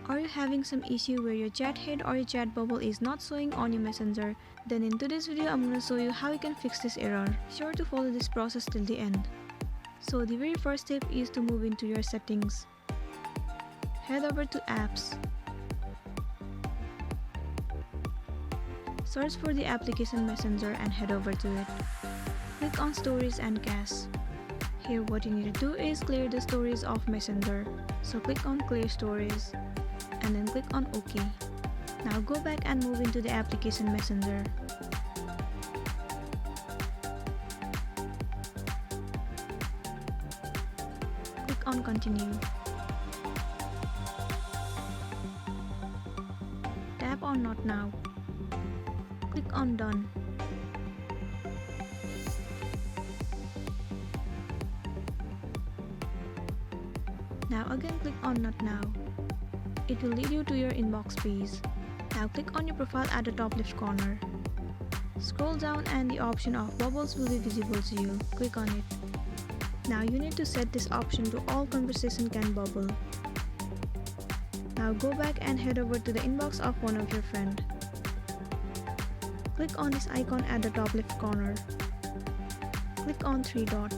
Are you having some issue where your chat head or your chat bubble is not showing on your messenger? Then in today's video I'm gonna show you how you can fix this error. Be sure to follow this process till the end. So the very first step is to move into your settings. Head over to apps. Search for the application Messenger and head over to it. Click on Stories and Cache. Here what you need to do is clear the stories of Messenger. So click on Clear Stories and then click on OK. Now go back and move into the application Messenger. Click on Continue. Tap on Not Now. Click on Done. Now again click on Not Now. It will lead you to your inbox page. Now click on your profile at the top left corner. Scroll down and the option of bubbles will be visible to you. Click on it. Now you need to set this option to all conversation can bubble. Now go back and head over to the inbox of one of your friend. Click on this icon at the top left corner. Click on three dot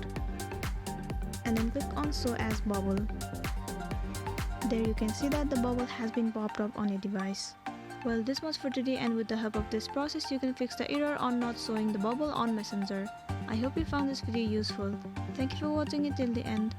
and then click on Show as Bubble. There you can see that the bubble has been popped up on your device. Well, this much for today, and with the help of this process you can fix the error on not showing the bubble on Messenger. I hope you found this video useful. Thank you for watching it till the end.